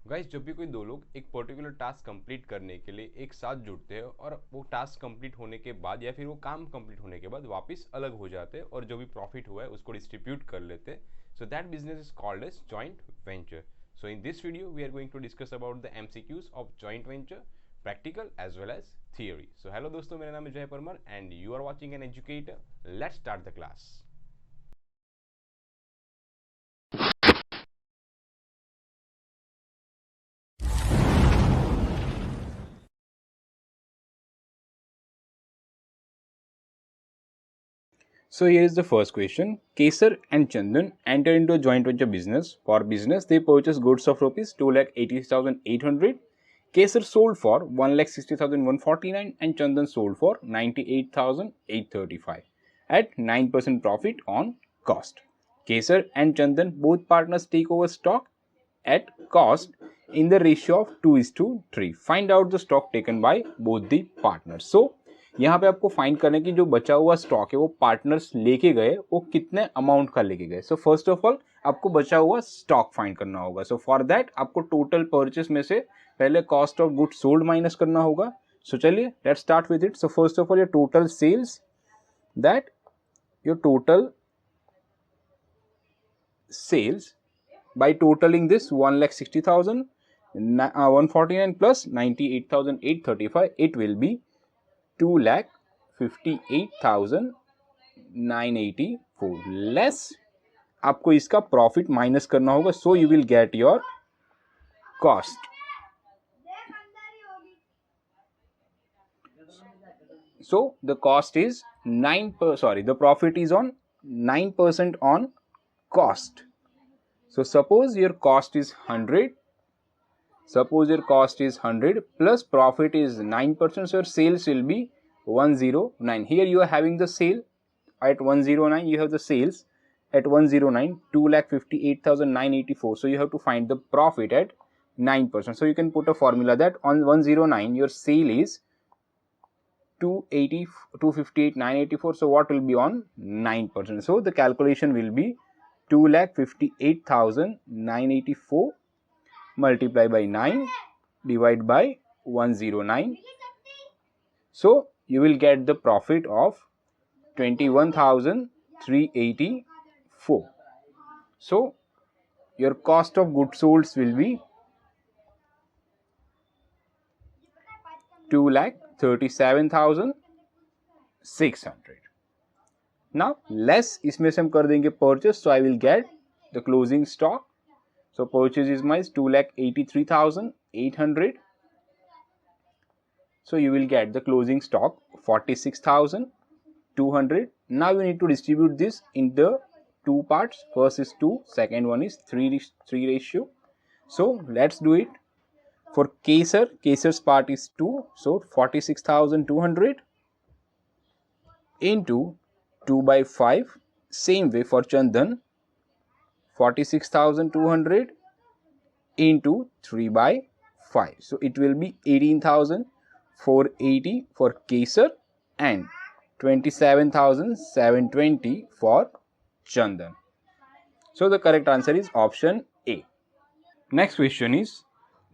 Guys, जब भी कोई दो लोग एक पर्टिकुलर टास्क कंप्लीट करने के लिए एक साथ जुड़ते हैं और वो टास्क कंप्लीट होने के बाद या फिर वो काम कंप्लीट होने के बाद वापस अलग हो जाते हैं और जो भी प्रॉफिट हुआ है उसको डिस्ट्रीब्यूट कर लेते हैं, so that business is called as joint venture. So in this video we are going to discuss about the MCQs of joint venture, practical as well as theory. So hello दोस्तों, मेरा नाम है जय Parmar and you are watching an educator. Let's start the class. So here is the first question. Kesar and Chandan enter into a joint venture business. For business, they purchase goods of rupees 2,80,800. Kesar sold for 1,60,149 and Chandan sold for 98,835 at 9% profit on cost. Kesar and Chandan both partners take over stock at cost in the ratio of 2:3. Find out the stock taken by both the partners. So यहाँ पे आपको find करना है कि जो बचा हुआ stock है वो पार्टनर्स लेके गए वो कितने अमाउंट का लेके गए. सो फर्स्ट ऑफ ऑल आपको बचा हुआ स्टॉक फाइंड करना होगा. सो फॉर दैट आपको टोटल परचेस में से पहले cost of goods sold minus करना होगा. सो चलिए let's start with it. So first of all your total sales, that your total sales by totaling this 1,60,000 149 plus 98,835, it will be 2,58,984 less आपको इसका profit minus करना होगा. सो you will get your cost. So the cost is the profit is on 9% on cost. So suppose your cost is 100. Suppose your cost is 100 plus profit is 9%. So your sales will be 109. Here you are having the sale at 109. You have the sales at 109, 2,58,984. So you have to find the profit at 9%. So you can put a formula that on 109 your sale is 258,984. So what will be on 9%? So the calculation will be 2,58,984 multiply by 9 divide by 109. So you will get the profit of 21,384. So your cost of goods sold will be 2,37,600. Now less इसमें से हम कर देंगे purchase. So I will get the closing stock. So purchase is my 2,83,800. So you will get the closing stock 46,200. Now you need to distribute this in the two parts. First is 2, second one is 3 ratio. So let's do it. For Kesar's part is 2. So 46,200 into 2 by 5. Same way for Chandan, 46,200 into 3 by 5. So it will be 18,480 for Kesar and 27,720 for Chandan. So the correct answer is option A. Next question is,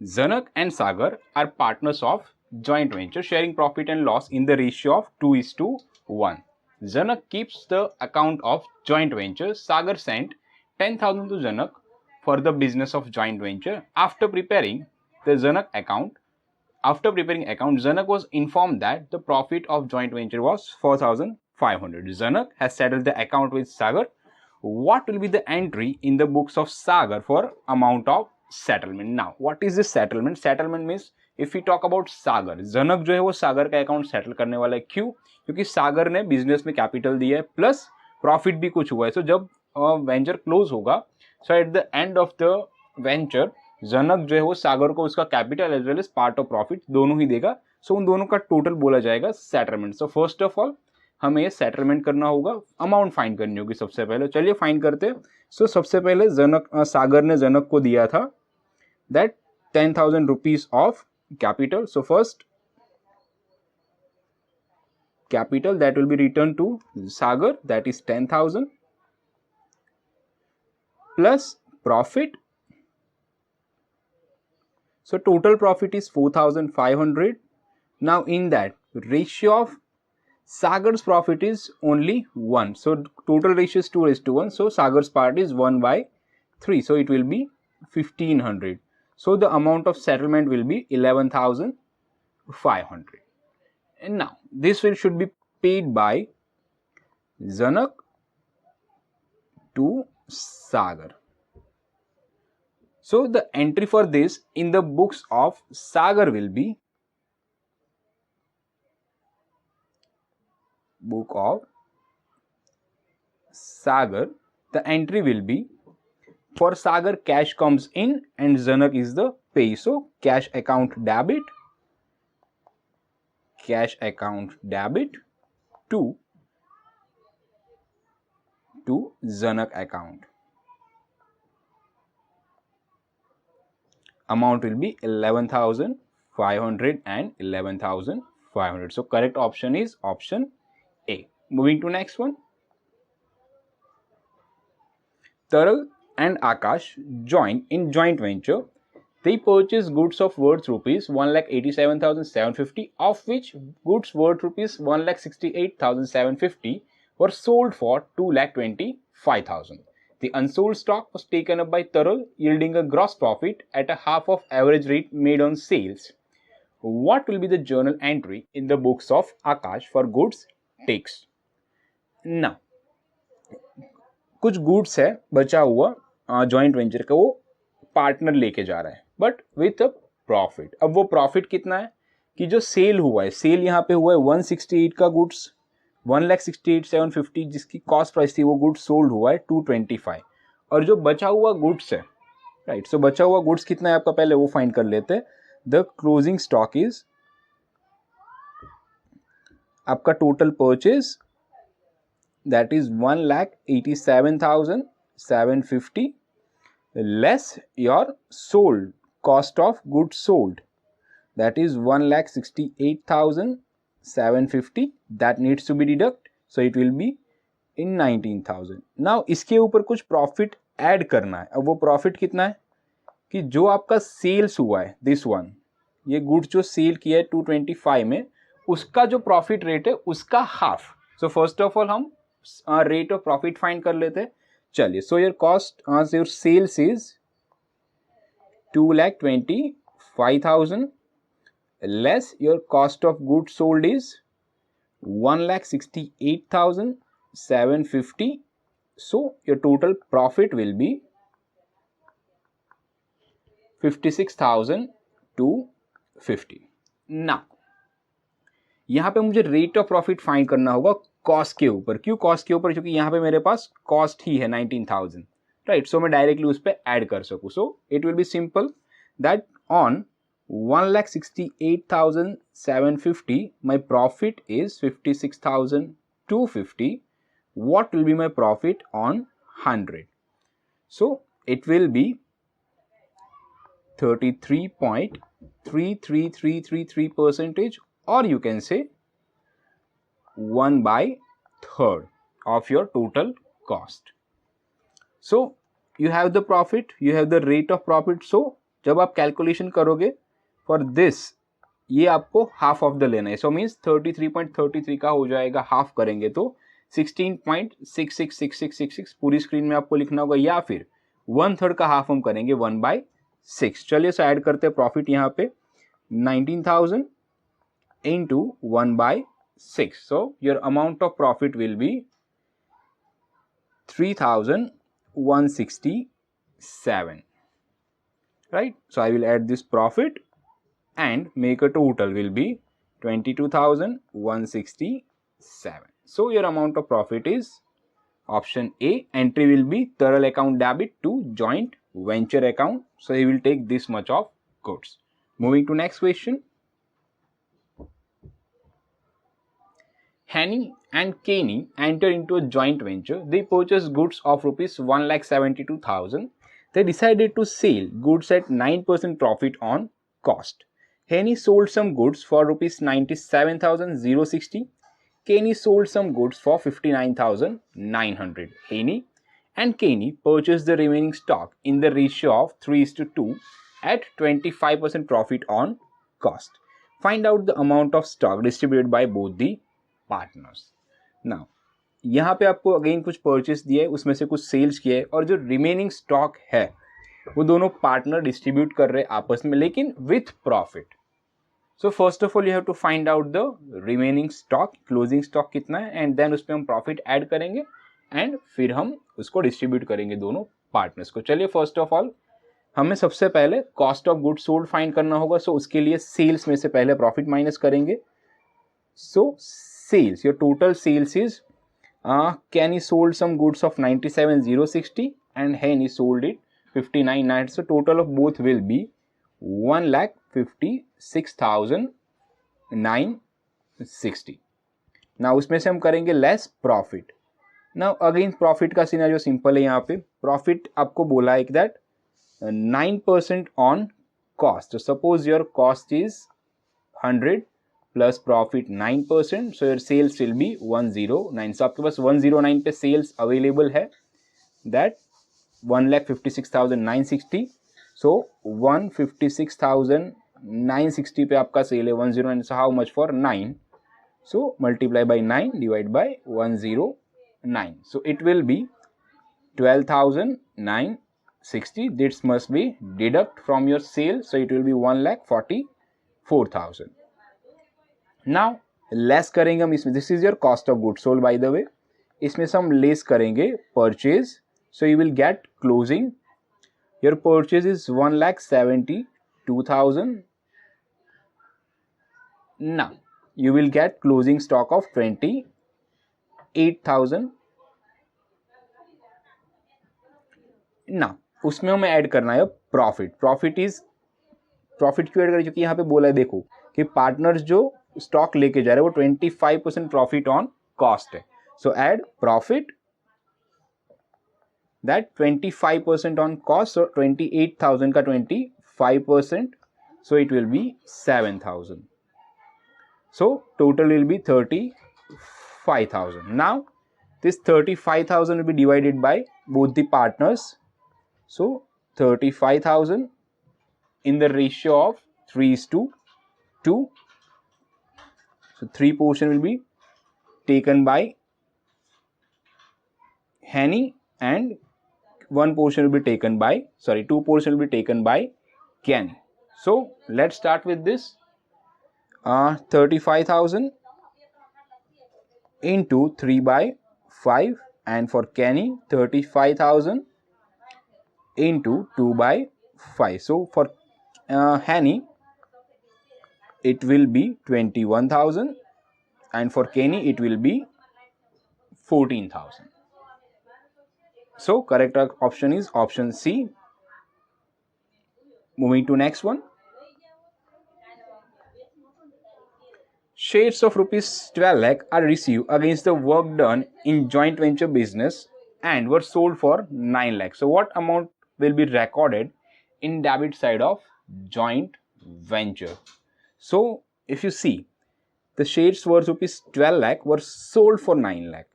Janak and Sagar are partners of joint venture sharing profit and loss in the ratio of 2:1. Janak keeps the account of joint venture. Sagar sent 10,000 to Janak for the business of joint venture. After preparing account, Janak was informed that the profit of joint venture was 4,500. Janak has settled the account with Sagar. What will be the entry in the books of Sagar for amount of settlement? Now, what is this settlement? Settlement means if we talk about Sagar, जनक जो है वो सागर का account settle करने वाला है. क्यों? क्योंकि सागर ने बिजनेस में कैपिटल दिया है प्लस प्रॉफिट भी कुछ हुआ है. सो जब वेंचर क्लोज होगा, so at the end of the venture Janak जो है वो सागर को उसका capital as well as part of profit दोनों ही देगा. सो उन दोनों का टोटल बोला जाएगा settlement. So first of all हमें ये सेटलमेंट करना होगा, अमाउंट फाइंड करनी होगी सबसे पहले. चलिए फाइंड करते हैं. सो सबसे पहले सागर ने जनक को दिया था that 10,000 rupees of capital. So first capital that will be returned to Sagar, that is 10,000 plus profit So total profit is 4,500. Now in that, ratio of Sagar's profit is only 1. So total ratio is 2:1. So Sagar's part is 1/3. So it will be 1,500. So the amount of settlement will be 11,500. And now this should be paid by Zanak to Sagar. So the entry for this in the books of Sagar will be book of Sagar. The entry will be, for Sagar cash comes in and Zanak is the pay. So cash account debit to Zanak account. Amount will be 11,500 and 11,500. So correct option is option A. Moving to next one. Taral and Akash join in joint venture. They purchase goods of worth rupees 1,87,750, of which goods worth rupees 1,68,750 were sold for 2,25,000. The unsold stock was taken up by Taral, yielding a gross profit at a half of average rate made on sales. What will be the journal entry in the books of Akash for goods takes? Now, कुछ goods है बचा हुआ joint venture का, वो partner लेके जा रहा है बट विथ अ प्रॉफिट. अब वो प्रॉफिट कितना है कि जो सेल हुआ है, सेल यहाँ पे हुआ है 168 का गुड्स, 1,68,750 जिसकी कॉस्ट प्राइस थी, वो गुड्स सोल्ड हुआ है 225. और जो बचा हुआ गुड्स है, राइट, सो बचा हुआ गुड्स कितना है आपका, पहले वो फाइंड कर लेते हैं. द क्लोजिंग स्टॉक इज आपका total purchase, that is 1,87,750 less your sold cost of goods sold, that is 1,68,750, that needs to be deduct, so it will be in 19,000. now इसके ऊपर कुछ प्रॉफिट ऐड करना है. अब वो प्रॉफिट कितना है कि जो आपका सेल्स हुआ है, दिस वन, ये गुड्स जो सेल किया है 225 में, उसका जो प्रॉफिट रेट है उसका half. So first of all हम रेट ऑफ प्रॉफिट फाइंड कर लेते हैं. चलिए, so your cost, your sales is 2,25,000 less your cost of good sold is 1,68,750. So your total profit will be 56,250. Now यहां पे मुझे रेट ऑफ प्रॉफिट फाइंड करना होगा कॉस्ट के ऊपर. क्यों कॉस्ट के ऊपर? क्योंकि यहाँ पे मेरे पास कॉस्ट ही है 19,000, राइट. सो मैं डायरेक्टली उस पर ऐड कर सकूँ. सो it will B simple that on 1,68,750 my profit is 56,250. what will be my profit on 100? so it will be 33.33333%, or you can say 1/3 of your total cost. so you have the profit, you have the rate of profit. so जब आप calculation करोगे for this, ये आपको half of the लेना है. So means 33.33 का हो जाएगा, हाफ करेंगे तो 16.666666 पूरी स्क्रीन में आपको लिखना होगा, या फिर 1/3 का हाफ हम करेंगे 1/6. चलिए सो ऐड करते हैं प्रॉफिट यहाँ पे 19,000 into 1/6. so your amount of profit will be 3,167, right. so I will add this profit and make a total will be 22,167. so your amount of profit is option A. entry will be Taral account debit to joint venture account. so he will take this much of goods. Moving to next question. Henny and Kenny enter into a joint venture. They purchase goods of rupees 1,72,000. They decided to sell goods at 9% profit on cost. Henny sold some goods for rupees 97,060. Kenny sold some goods for 59,900. Henny and Kenny purchased the remaining stock in the ratio of 3:2 at 25% profit on cost. Find out the amount of stock distributed by both the partners. Now यहाँ पे आपको again कुछ purchase दिया है, उसमें से कुछ sales किया है, और जो रिमेनिंग स्टॉक है वो दोनों पार्टनर डिस्ट्रीब्यूट कर रहे हैं आपस में, लेकिन with profit. So first of all you have to find out the remaining stock, closing stock कितना है, एंड देन उस पर हम प्रॉफिट ऐड करेंगे एंड फिर हम उसको डिस्ट्रीब्यूट करेंगे दोनों पार्टनर्स को. चलिए फर्स्ट ऑफ ऑल हमें सबसे पहले cost of goods sold find करना होगा. सो उसके लिए सेल्स में से पहले प्रॉफिट माइनस करेंगे. So sales, your total sales is Kenny sold some goods of 97,060 and Henny sold it 59,900. So total of both will be 1,56,960. Now उसमें से हम करेंगे less profit. Now again profit का सिनेरियो सिंपल है. यहाँ पे profit आपको बोला है that 9% on cost. So suppose your cost is 100 plus profit 9%, so your sales will be 109. So आपके पास 109 पे sales available है, that 1,56,960. So 156,960 पे आपका सेल है 109. So how much for 9? So multiply by 9 divide by 109. So it will be 12,960. This must be deduct from your sale. So it will be 1,44,000. Now less करेंगे हम इसमें. This is your cost of goods sold by the way. इसमें से हम less करेंगे purchase. So you will gate closing. Your purchase is 1,72,000. Now you will gate closing stock of 28,000. Now उसमें हमें add करना है प्रॉफिट. प्रॉफिट क्यों add करें? क्योंकि यहाँ पे बोला है देखो कि पार्टनर्स जो स्टॉक लेके जा रहे हैं वो 25% प्रॉफिट ऑन कॉस्ट है. So add profit that 25% on cost. So 28,000 का 25%, so it will be 7,000. So total will be 35,000. Now this 35,000 will be divided by both the partners. So 35,000 in the ratio of 3:2. So 3 portion will be taken by Henny and 2 portion will be taken by Kenny. So let's start with this. 35,000 into 3 by 5, and for Kenny 35,000 into 2 by 5. So for Henny it will be 21,000 and for Kenny it will be 14,000. So correct option is option C. Moving to next one. Shares of rupees 12 lakh are received against the work done in joint venture business and were sold for 9 lakh. So what amount will be recorded in debit side of joint venture? So if you see, the shares worth rupees 12 lakh were sold for 9 lakh,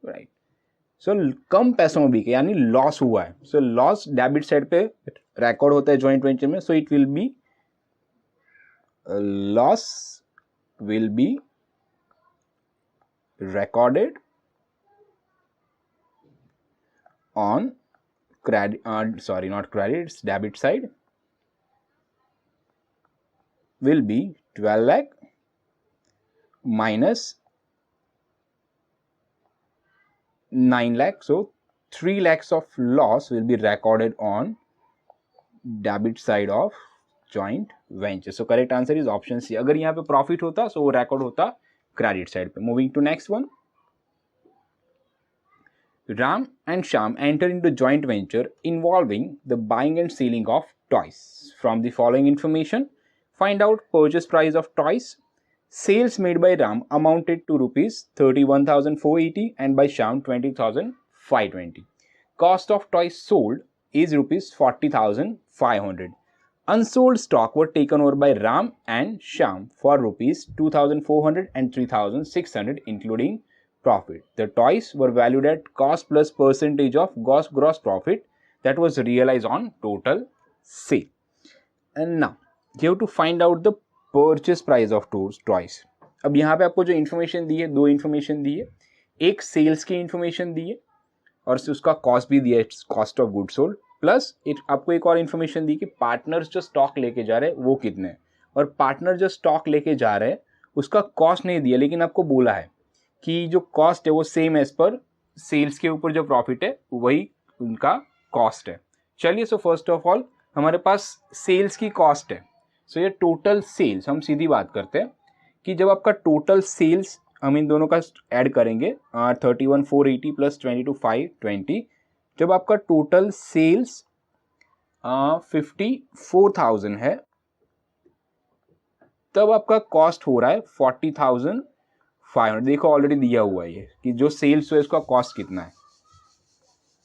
right? So कम पैसों में बिके, यानी loss हुआ है. So loss debit side पे record होता है joint venture में. So it will be loss will be recorded on credit, not credit, it's debit side, will be 12 lakh minus 9 lakh. So 3 lakhs of loss will be recorded on debit side of joint venture. So correct answer is option C. अगर यहाँ पे profit होता so वो record होता credit side पे. Moving to next one. Ram and Shyam enter into joint venture involving the buying and selling of toys. From the following information, find out purchase price of toys. Sales made by Ram amounted to rupees 31,480 and by Shyam 20,520. Cost of toys sold is rupees 40,500. Unsold stock were taken over by Ram and Shyam for rupees 2,400 and 3,600 including profit. The toys were valued at cost plus percentage of gross profit that was realized on total sale. And now you have to find out the purchase price of toys. अब यहाँ पे आपको जो information दी है, दो information दी है, एक sales की इन्फॉर्मेशन दी है और उसका कॉस्ट भी दिया है, cost of good sold, plus आपको एक और इन्फॉर्मेशन दी कि पार्टनर्स जो स्टॉक लेके जा रहे हैं वो कितने हैं, और पार्टनर जो स्टॉक लेके जा रहे हैं उसका कॉस्ट नहीं दिया, लेकिन आपको बोला है कि जो कॉस्ट है वो सेम एज पर सेल्स के ऊपर जो प्रॉफिट है वही उनका कॉस्ट है. चलिए, सो फर्स्ट ऑफ ऑल हमारे पास सेल्स की कॉस्ट है. सो ये टोटल सेल्स, हम सीधी बात करते हैं कि जब आपका टोटल सेल्स हम इन दोनों का ऐड करेंगे 31,480 प्लस 22,520, जब आपका टोटल सेल्स 54,000 है तब आपका कॉस्ट हो रहा है 40,500. देखो ऑलरेडी दिया हुआ है ये कि जो सेल्स है उसका कॉस्ट कितना है.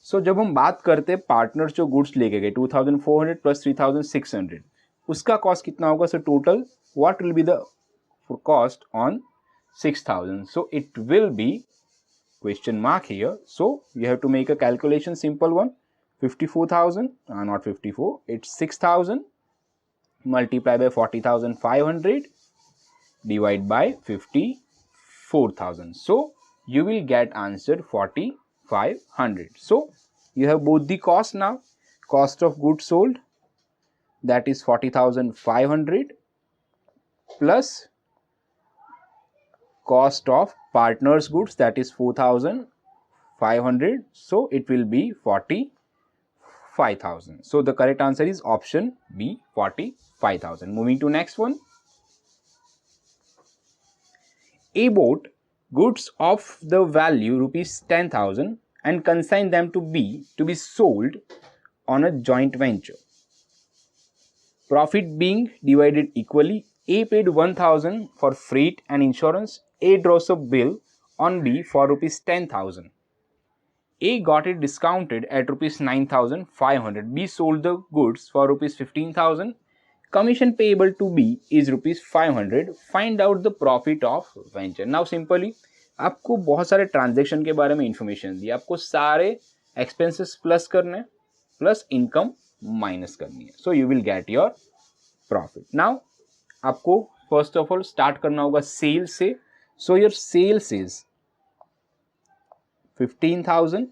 सो जब हम बात करते हैं पार्टनर्स जो गुड्स लेके गए 2,400 प्लस 3,600, उसका कॉस्ट कितना होगा. So total what will be the cost on 6,000. So it will be question mark here. So you have to make a calculation, simple one. 54,000, not 54, it's 6,000 multiply by 40,500 divide by 54,000. So you will get answer 4,500. So you have both the cost now. Cost of goods sold, that is 40,500 plus cost of partners goods, that is 4,500. So it will be 45,000. So the correct answer is option B, 45,000. Moving to next one. A bought goods of the value rupees 10,000 and consigned them to be sold on a joint venture. Profit being divided equally, A paid 1,000 for freight and insurance. A draws a bill on B for rupees 10,000. A got it discounted at rupees 9,500. B sold the goods for rupees 15,000. Commission payable to B is rupees 500. Find out the profit of venture. Now simply आपको बहुत सारे transaction के बारे में information दी, आपको सारे expenses plus करने प्लस इनकम माइनस करनी है. So you will get your profit. Now आपको फर्स्ट ऑफ ऑल स्टार्ट करना होगा सेल्स से. So your sales is 15,000.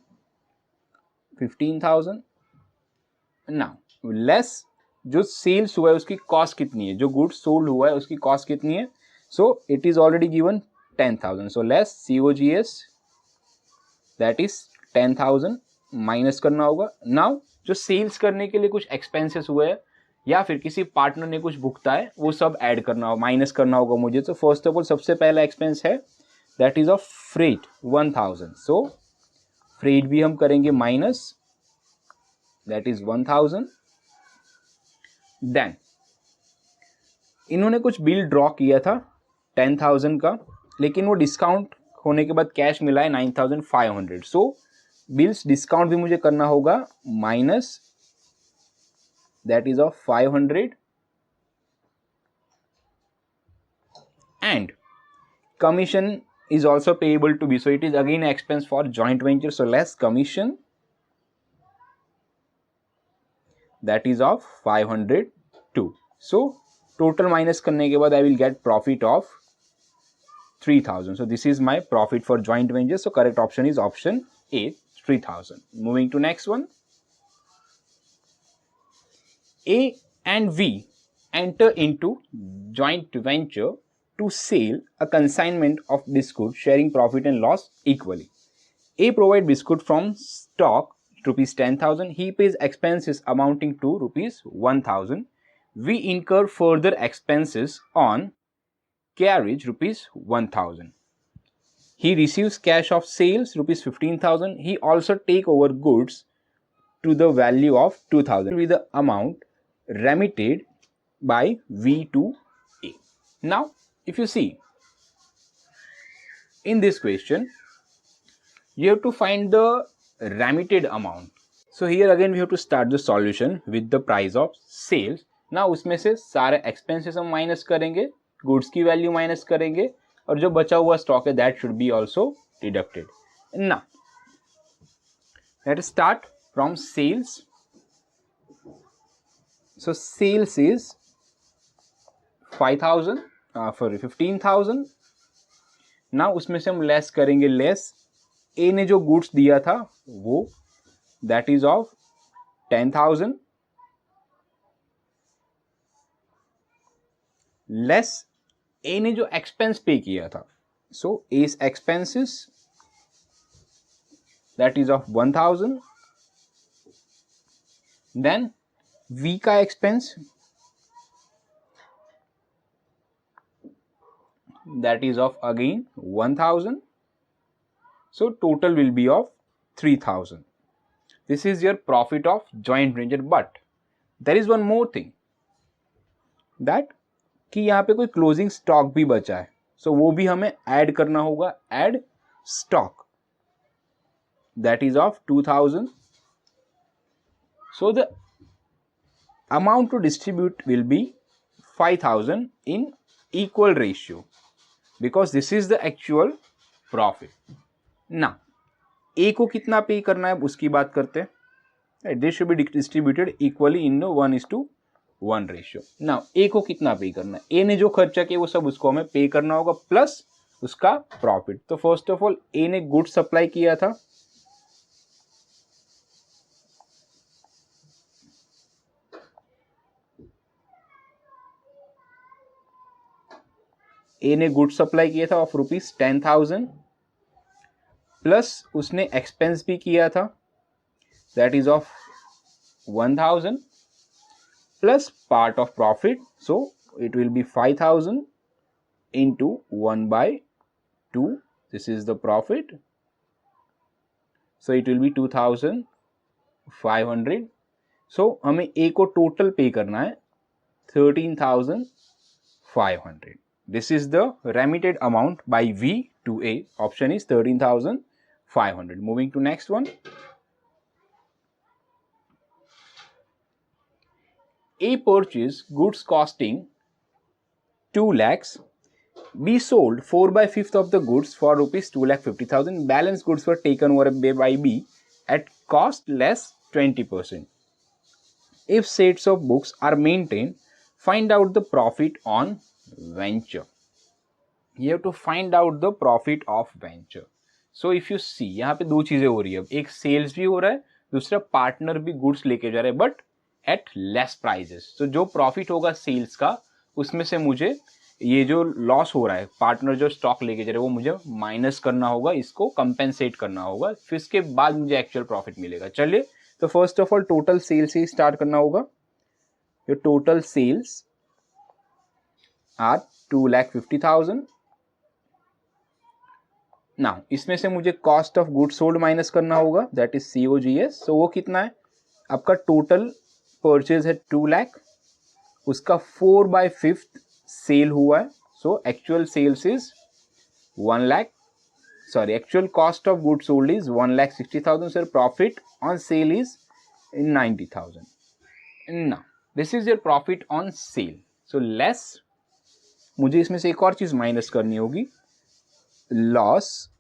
Now less जो सेल्स हुआ है उसकी कॉस्ट कितनी है, जो गुड्स सोल्ड हुआ है उसकी कॉस्ट कितनी है. So it is already given 10,000. So less COGS, that is 10,000 minus करना होगा. नाउ जो सेल्स करने के लिए कुछ एक्सपेंसेस हुए हैं या फिर किसी पार्टनर ने कुछ भुगता है वो सब ऐड करना होगा, माइनस करना होगा मुझे. तो फर्स्ट ऑफ ऑल सबसे पहला एक्सपेंस है that is of freight 1,000. So freight भी हम करेंगे माइनस, दैट इज 1,000. देन इन्होंने कुछ बिल ड्रॉ किया था 10,000 का, लेकिन वो डिस्काउंट होने के बाद कैश मिला है 9,500. सो बिल्स डिस्काउंट भी मुझे करना होगा minus, that is of 500. And commission is also payable to be, so it is again expense for joint venture. So less commission, that is of 502. So total minus करने के बाद I will get profit of 3,000. So this is my profit for joint venture. So correct option is option A, 3,000. Moving to next one. A and V enter into joint venture to sell a consignment of biscuit, sharing profit and loss equally. A provides biscuit from stock rupees 10,000. He pays expenses amounting to rupees 1,000. We incur further expenses on carriage rupees 1,000. He receives cash of sales rupees 15,000. He also take over goods to the value of 2,000 with the amount remitted by V to A. Now if you see in this question you have to find the remitted amount. So here again we have to start the solution with the price of sales. Now उसमें से सारे expenses हम minus करेंगे, goods की value minus करेंगे और जो बचा हुआ स्टॉक है that should be also deducted. Now let us start from sales. So sales is 5,000 sorry 15,000. ना उसमें से हम लेस करेंगे, लेस ए ने जो गुड्स दिया था वो that is of 10,000 less A ने जो एक्सपेंस पे किया था, so S expenses that is of 1,000. Then we का expense that is of again 1,000. So total will be of 3,000. This is your profit of joint venture. But there is one more thing that कि यहाँ पे कोई closing stock भी बचा है, सो वो भी हमें ऐड करना होगा. Add stock that is of 2,000. So the amount to distribute will be 5,000 in equal ratio because this is the actual profit. Now A को कितना पे करना है उसकी बात करते हैं. This should be distributed equally in 1:1 ratio. Now A को कितना पे करना है, A ने जो खर्चा किया वो सब उसको हमें पे करना होगा प्लस उसका प्रॉफिट. तो फर्स्ट ऑफ ऑल A ने गुड्स सप्लाई किया था, ए ने गुड सप्लाई किया था ऑफ रुपीज 10,000 प्लस उसने एक्सपेंस भी किया था that is of 1,000 plus part of profit, so it will B 5,000 into 1/2. This is the profit, so it will be 2,500. so हमें ए को टोटल पे करना है 13,500. This is the remitted amount by V to A. Option is 13,500. Moving to next one. A purchase goods costing 2 lakhs. B sold 4/5 of the goods for rupees 2,50,000. Balance goods were taken over by B at cost less 20%. If sets of books are maintained, find out the profit on venture. You have to find out the profit of venture. So if you see यहाँ पे दो चीजें हो रही है, एक sales भी हो रहा है, दूसरा पार्टनर भी गुड्स लेके जा रहे हैं बट एट लेस प्राइजेस. तो जो प्रॉफिट होगा सेल्स का उसमें से मुझे ये जो लॉस हो रहा है पार्टनर जो स्टॉक लेके जा रहे हैं वो मुझे माइनस करना होगा, इसको कंपेंसेट करना होगा, फिर इसके बाद मुझे एक्चुअल प्रॉफिट मिलेगा. चलिए तो first of all total sales से स्टार्ट करना होगा. Your total sales are 2,50,000. Now इसमें से मुझे cost of goods sold minus करना होगा दैट इज COGS. सो वो कितना है, आपका टोटल परचेज है 2 लाख, उसका 4/5 सेल हुआ है, so actual sales is 1 lakh, sorry actual cost of goods sold is 1,60,000. Sir profit on sale is 90,000. Now this is your profit on sale. So less मुझे इसमें से एक और चीज माइनस करनी होगी, loss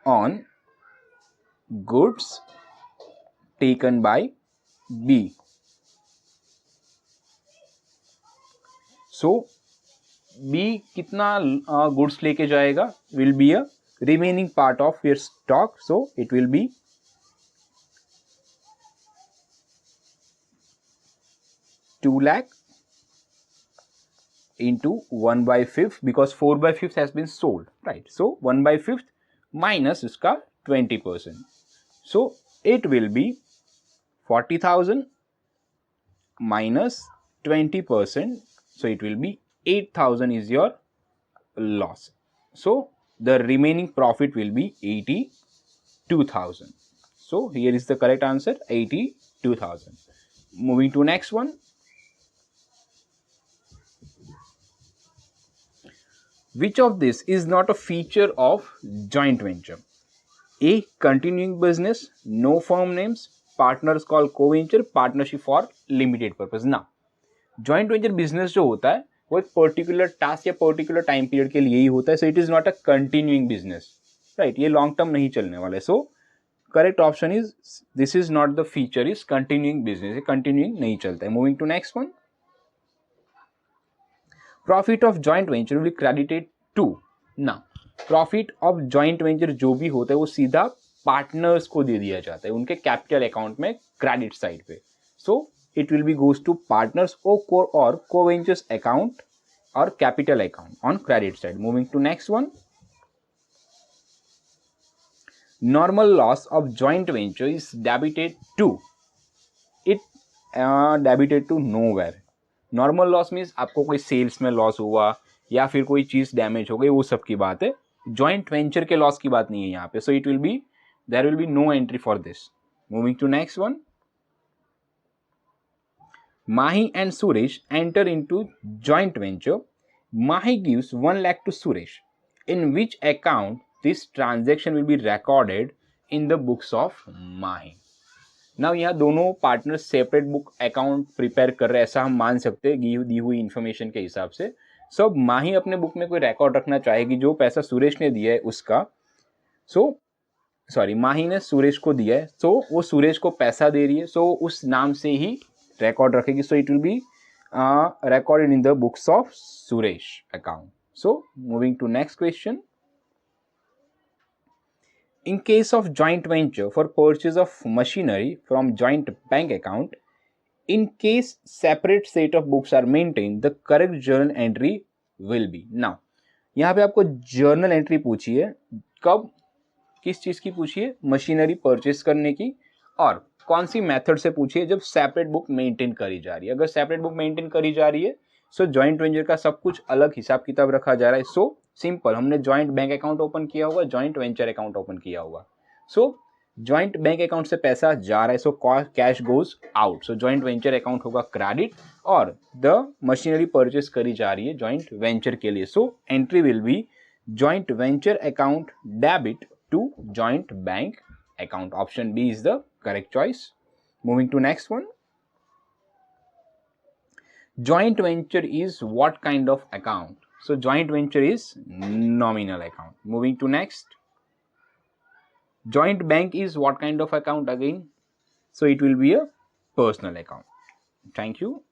on goods taken by B. So B कितना goods लेके जाएगा, will be a remaining part of your stock, so it will be 2 lakh into 1/5 because 4/5 has been sold, right? So 1/5 minus इसका 20%. So it will be 40,000 minus 20%. So it will be 8,000 is your loss. So the remaining profit will be 82,000. So here is the correct answer, 82,000. Moving to next one. Which of this is not a feature of joint venture? A. Continuing business, no firm names, partners called co-venture, partnership for limited purpose. Now, joint venture business जो होता है वो एक particular task या particular time period के लिए ही होता है. So it is not a continuing business, right? ये लॉन्ग टर्म नहीं चलने वाला है. So correct option is this is not the feature is continuing business, continuing नहीं चलता है. Moving to next one. Profit of joint venture will credited to. ना, profit of joint venture जो भी होता है वो सीधा पार्टनर्स को दे दिया जाता है उनके कैपिटल अकाउंट में क्रेडिट साइड पे. So it will be goes to partners और को वेंचर्स अकाउंट और capital account on credit side. Moving to next one. Normal loss of joint venture is debited to. It debited to nowhere. Normal loss means आपको कोई sales में loss हुआ या फिर कोई चीज डैमेज हो गई, वो सब की बात है. जॉइंट वेंचर के लॉस की बात नहीं है यहाँ पे. So it will be, there will be no entry for this. Moving to next one. Mahi and Suresh enter into joint venture. Mahi gives 1 lakh to Suresh. In which account this transaction will be recorded in the books of Mahi. Now यहाँ दोनों partner separate book account prepare कर रहे हैं, ऐसा हम मान सकते हैं दी हुई इन्फॉर्मेशन के हिसाब से. सो माही अपने बुक में कोई रिकॉर्ड रखना चाहेगी जो पैसा सुरेश ने दिया है उसका. माही ने सुरेश को दिया है, सो वो सुरेश को पैसा दे रही है, सो उस नाम से ही रिकॉर्ड रखेगी. सो it will B recorded in the books of Suresh account. So moving to next question. In case of joint venture for purchase of machinery from joint bank account, in case separate set of books are maintained, the correct journal entry will be. Now यहाँ पे आपको journal entry पूछी है, कब किस चीज की पूछी है, मशीनरी परचेस करने की, और कौन सी मेथड से पूछी है, जब सेपरेट बुक मेंटेन करी जा रही है. अगर सेपरेट बुक मेंटेन करी जा रही है सो जॉइंट वेंचर का सब कुछ अलग हिसाब किताब रखा जा रहा है. सो सिंपल, हमने जॉइंट बैंक अकाउंट ओपन किया हुआ, जॉइंट वेंचर अकाउंट ओपन किया हुआ. सो जॉइंट बैंक अकाउंट से पैसा जा रहा है, so cash goes out. So joint venture account होगा क्रेडिट, और द मशीनरी परचेस करी जा रही है जॉइंट वेंचर के लिए. So entry will be joint venture account debit to joint bank account. Option B is the correct choice. Moving to next one. Joint venture is what kind of account? So joint venture is nominal account. Moving to next. Joint bank is what kind of account again? So it will be a personal account. Thank you.